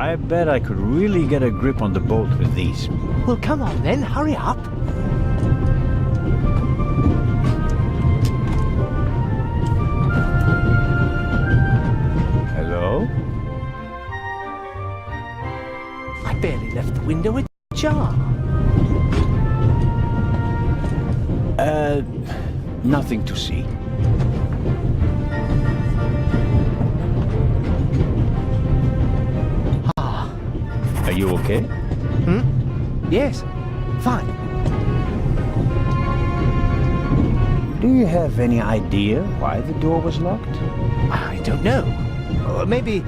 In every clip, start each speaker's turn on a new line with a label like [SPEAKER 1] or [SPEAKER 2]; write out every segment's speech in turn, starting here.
[SPEAKER 1] I bet I could really get a grip on the bolt with these.
[SPEAKER 2] Well, come on then, hurry up.
[SPEAKER 1] Hello?
[SPEAKER 2] I barely left the window ajar.
[SPEAKER 1] Nothing to see.
[SPEAKER 2] Ah.
[SPEAKER 1] Are you okay?
[SPEAKER 2] Yes, fine.
[SPEAKER 1] Do you have any idea why the door was locked?
[SPEAKER 2] I don't know. Or maybe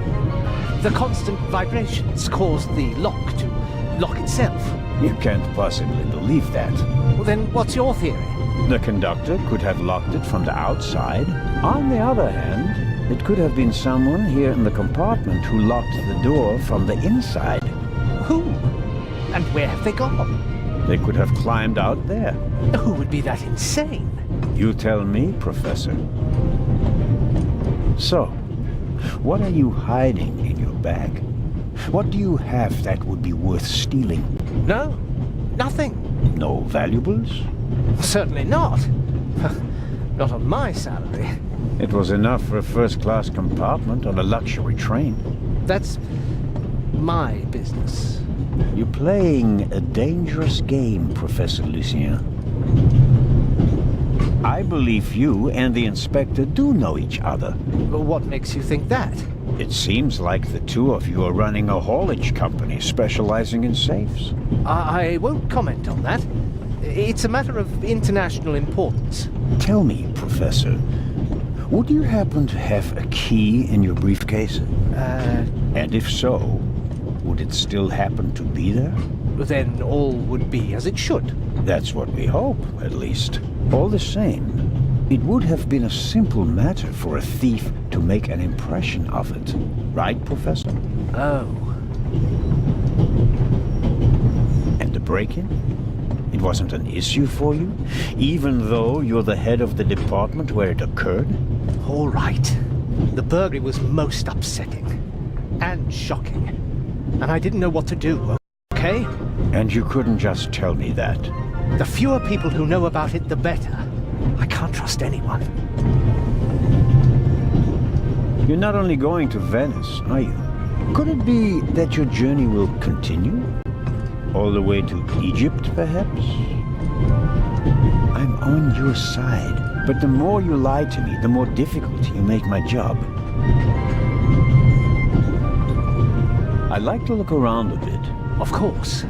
[SPEAKER 2] the constant vibrations caused the lock to lock itself.
[SPEAKER 1] You can't possibly believe that.
[SPEAKER 2] Well, then what's your theory?
[SPEAKER 1] The conductor could have locked it from the outside. On the other hand, it could have been someone here in the compartment who locked the door from the inside.
[SPEAKER 2] Who? And where have they gone?
[SPEAKER 1] They could have climbed out there.
[SPEAKER 2] Who would be that insane?
[SPEAKER 1] You tell me, Professor. So, what are you hiding in your bag? What do you have that would be worth stealing?
[SPEAKER 2] No, nothing.
[SPEAKER 1] No valuables?
[SPEAKER 2] Certainly not. Not on my salary.
[SPEAKER 1] It was enough for a first-class compartment on a luxury train.
[SPEAKER 2] That's my business.
[SPEAKER 1] You're playing a dangerous game, Professor Lucien. I believe you and the inspector do know each other.
[SPEAKER 2] What makes you think that?
[SPEAKER 1] It seems like the two of you are running a haulage company specializing in safes.
[SPEAKER 2] I won't comment on that. It's a matter of international importance.
[SPEAKER 1] Tell me, Professor, would you happen to have a key in your briefcase? And if so, would it still happen to be there?
[SPEAKER 2] Then all would be as it should.
[SPEAKER 1] That's what we hope, at least. All the same, it would have been a simple matter for a thief to make an impression of it. Right, Professor?
[SPEAKER 2] Oh.
[SPEAKER 1] And the break-in? It wasn't an issue for you? Even though you're the head of the department where it occurred?
[SPEAKER 2] All right. The burglary was most upsetting. And shocking. And I didn't know what to do, okay?
[SPEAKER 1] And you couldn't just tell me that.
[SPEAKER 2] The fewer people who know about it, the better. I can't trust anyone.
[SPEAKER 1] You're not only going to Venice, are you? Could it be that your journey will continue? All the way to Egypt, perhaps? I'm on your side, but the more you lie to me, the more difficult you make my job. I'd like to look around a bit.
[SPEAKER 2] Of course.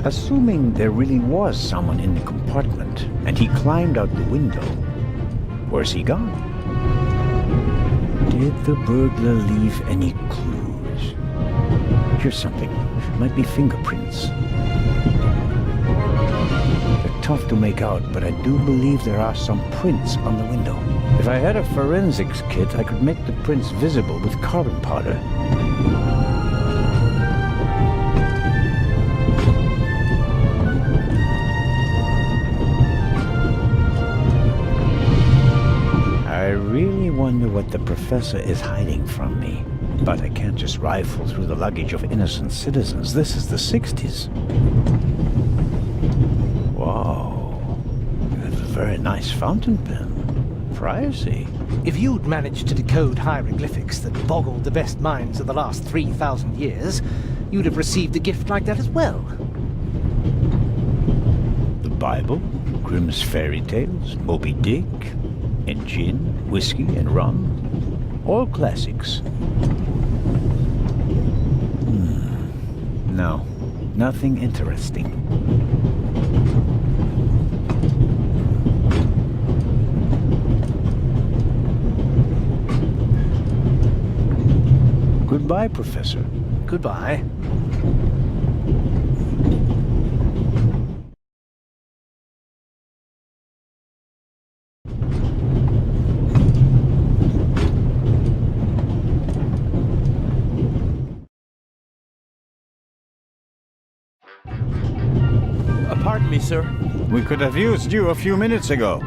[SPEAKER 1] Assuming there really was someone in the compartment, and he climbed out the window, where's he gone? Did the burglar leave any clues? Here's something. Might be fingerprints. They're tough to make out, but I do believe there are some prints on the window. If I had a forensics kit, I could make the prints visible with carbon powder. I really wonder what the professor is hiding from me. But I can't just rifle through the luggage of innocent citizens. This is the 60s. Wow. You have a very nice fountain pen. Pricey.
[SPEAKER 2] If you'd managed to decode hieroglyphics that boggled the best minds of the last 3,000 years, you'd have received a gift like that as well.
[SPEAKER 1] The Bible, Grimm's fairy tales, Moby Dick, and gin, whiskey, and rum. All classics. No, nothing interesting. Goodbye, Professor.
[SPEAKER 2] Goodbye.
[SPEAKER 3] Pardon me, sir.
[SPEAKER 1] We could have used you a few minutes ago.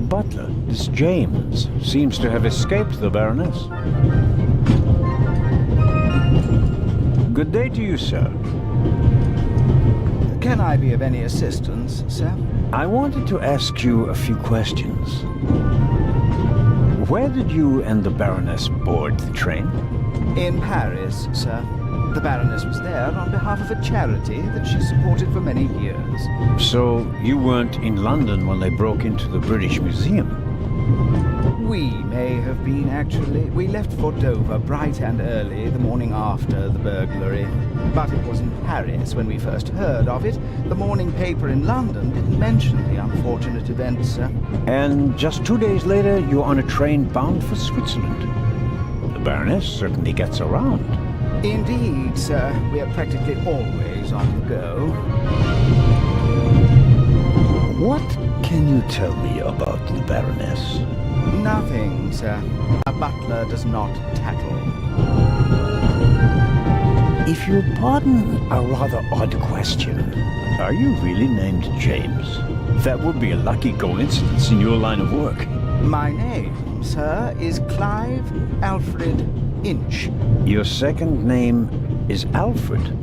[SPEAKER 1] butler, this James, seems to have escaped the Baroness. Good day to you, sir.
[SPEAKER 3] Can I be of any assistance, sir?
[SPEAKER 1] I wanted to ask you a few questions. Where did you and the Baroness board the train?
[SPEAKER 3] In Paris, sir. The Baroness was there on behalf of a charity that she supported for many years.
[SPEAKER 1] So you weren't in London when they broke into the British Museum?
[SPEAKER 3] We may have been, actually. We left for Dover bright and early the morning after the burglary. But it was in Paris when we first heard of it. The morning paper in London didn't mention the unfortunate event, sir.
[SPEAKER 1] And just 2 days later, you're on a train bound for Switzerland. The Baroness certainly gets around.
[SPEAKER 3] Indeed, sir. We are practically always on the go.
[SPEAKER 1] What can you tell me about the Baroness?
[SPEAKER 3] Nothing, sir. A butler does not tattle.
[SPEAKER 1] If you'll pardon a rather odd question, are you really named James? That would be a lucky coincidence in your line of work.
[SPEAKER 3] My name, sir, is Clive Alfred Inch.
[SPEAKER 1] Your second name is Alfred,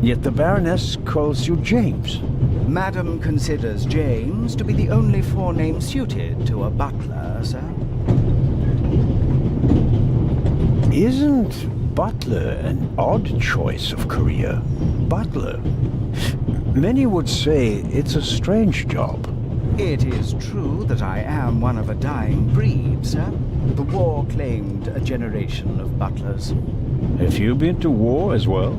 [SPEAKER 1] yet the Baroness calls you James.
[SPEAKER 3] Madam considers James to be the only forename suited to a butler, sir.
[SPEAKER 1] Isn't butler an odd choice of career? Butler. Many would say it's a strange job.
[SPEAKER 3] It is true that I am one of a dying breed, sir. The war claimed a generation of butlers.
[SPEAKER 1] Have you been to war as well?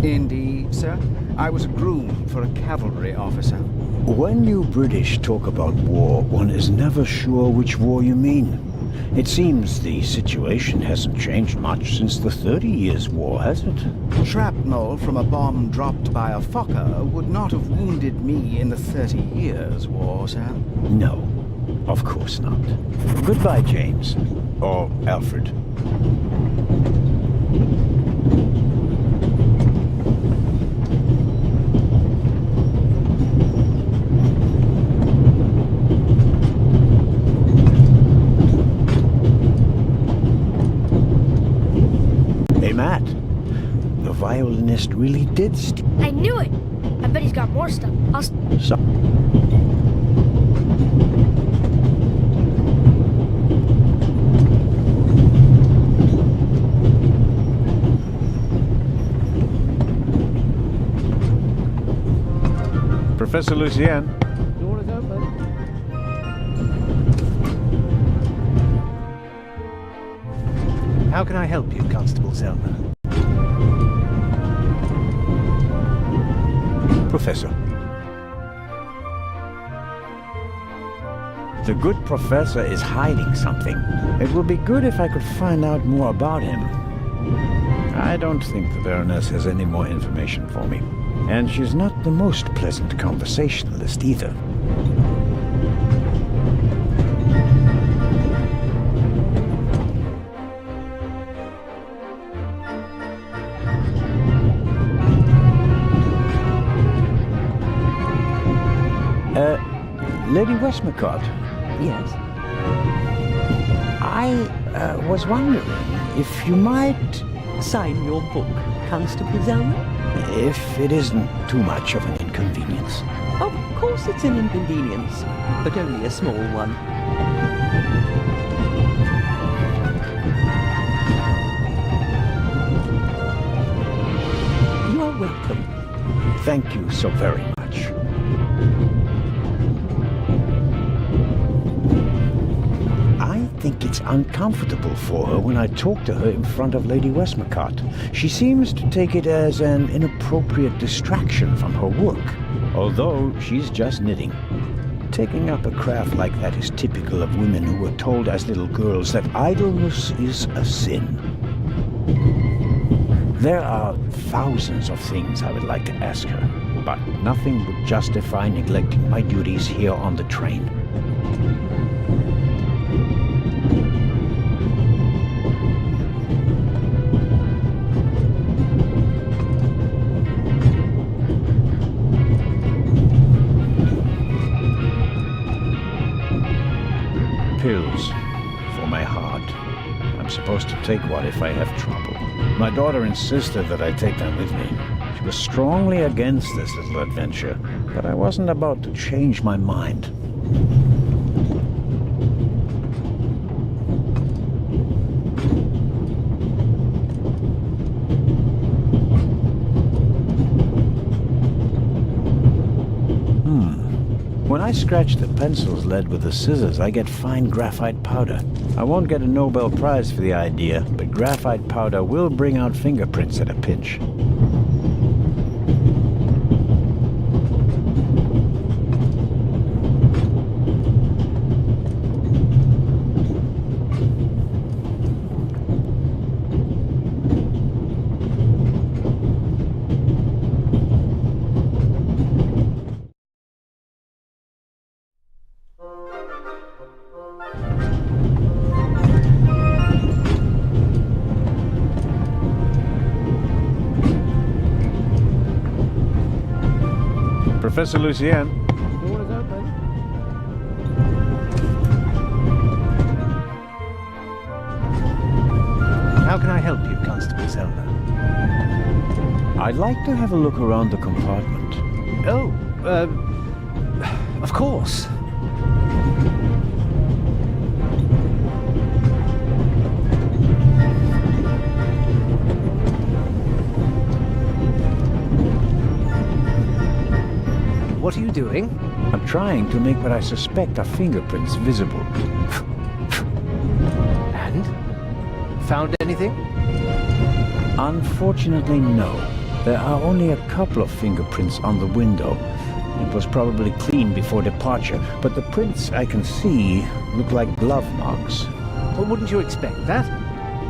[SPEAKER 3] Indeed, sir. I was a groom for a cavalry officer.
[SPEAKER 1] When you British talk about war, one is never sure which war you mean. It seems the situation hasn't changed much since the 30 Years' War, has it?
[SPEAKER 3] Shrapnel from a bomb dropped by a Fokker would not have wounded me in the 30 Years' War, sir.
[SPEAKER 1] No, of course not. Goodbye, James. Or Alfred. Matt, the violinist really did
[SPEAKER 4] I knew it! I bet he's got more stuff.
[SPEAKER 1] So Professor Lucien.
[SPEAKER 2] Door is open. How can I help you, Constable Zelma?
[SPEAKER 1] Professor. The good professor is hiding something. It would be good if I could find out more about him. I don't think the Baroness has any more information for me. And she's not the most pleasant conversationalist either. Lady Westmacott.
[SPEAKER 5] Yes.
[SPEAKER 1] I was wondering if you might...
[SPEAKER 5] Sign your book, Constable Zelma?
[SPEAKER 1] If it isn't too much of an inconvenience.
[SPEAKER 5] Of course it's an inconvenience, but only a small one. You are welcome.
[SPEAKER 1] Thank you so very much. I think it's uncomfortable for her when I talk to her in front of Lady Westmacott. She seems to take it as an inappropriate distraction from her work, although she's just knitting. Taking up a craft like that is typical of women who were told as little girls that idleness is a sin. There are thousands of things I would like to ask her, but nothing would justify neglecting my duties here on the train. take one if I have trouble. My daughter insisted that I take them with me. She was strongly against this little adventure, but I wasn't about to change my mind. When I scratch the pencil's lead with the scissors, I get fine graphite powder. I won't get a Nobel Prize for the idea, but graphite powder will bring out fingerprints at a pinch. Professor Lucien.
[SPEAKER 2] Door is open. How can I help you, Constable Selma?
[SPEAKER 1] I'd like to have a look around the compartment.
[SPEAKER 2] Oh, of course. What are you doing?
[SPEAKER 1] I'm trying to make what I suspect are fingerprints visible.
[SPEAKER 2] And? Found anything?
[SPEAKER 1] Unfortunately, no. There are only a couple of fingerprints on the window. It was probably cleaned before departure, but the prints I can see look like glove marks.
[SPEAKER 2] Well, wouldn't you expect that?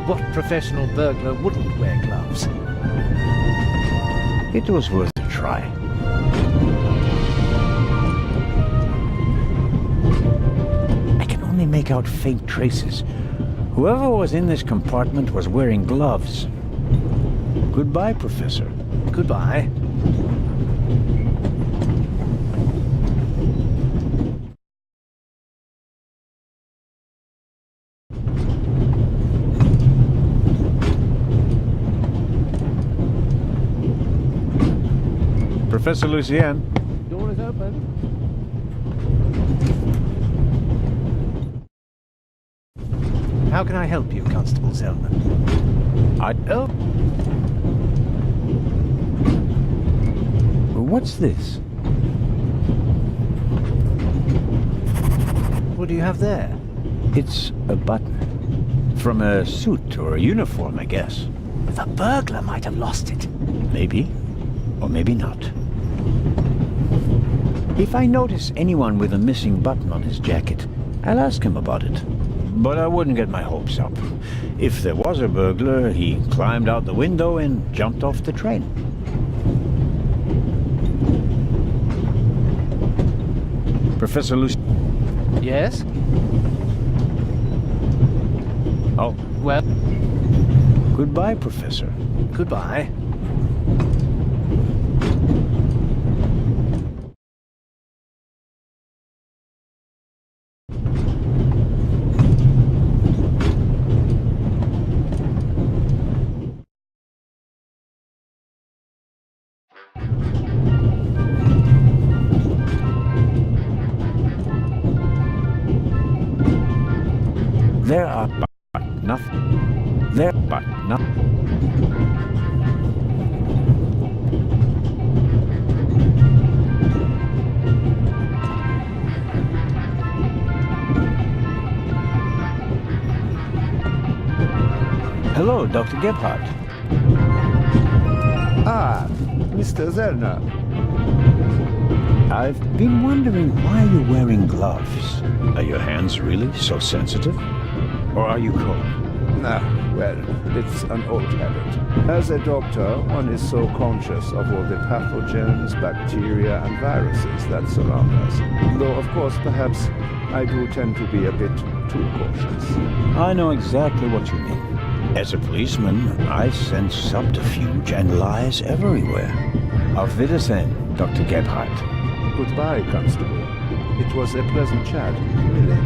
[SPEAKER 2] What professional burglar wouldn't wear gloves?
[SPEAKER 1] It was worth a try. Make out faint traces. Whoever was in this compartment was wearing gloves. Goodbye, Professor.
[SPEAKER 2] Goodbye.
[SPEAKER 1] Professor Lucien.
[SPEAKER 2] Door is open. How can I help you, Constable Selman?
[SPEAKER 1] Oh. What's this?
[SPEAKER 2] What do you have there?
[SPEAKER 1] It's a button. From a suit or a uniform, I guess.
[SPEAKER 2] The burglar might have lost it.
[SPEAKER 1] Maybe. Or maybe not. If I notice anyone with a missing button on his jacket, I'll ask him about it. But I wouldn't get my hopes up. If there was a burglar, he climbed out the window and jumped off the train. Professor Lucy.
[SPEAKER 2] Yes?
[SPEAKER 1] Oh,
[SPEAKER 2] Well,
[SPEAKER 1] goodbye, Professor.
[SPEAKER 2] goodbye.
[SPEAKER 1] There are but nothing. There but nothing. Hello, Dr. Gebhardt.
[SPEAKER 6] Ah, Mr. Zellner.
[SPEAKER 1] I've been wondering why you're wearing gloves. Are your hands really so sensitive? Or are you cold?
[SPEAKER 6] Ah, well, it's an old habit. As a doctor, one is so conscious of all the pathogens, bacteria, and viruses that surround us. Though, of course, perhaps I do tend to be a bit too cautious.
[SPEAKER 1] I know exactly what you mean. As a policeman, I sense subterfuge and lies everywhere. Auf Wiedersehen, Dr. Gebhardt.
[SPEAKER 6] Goodbye, Constable. It was a pleasant chat, really.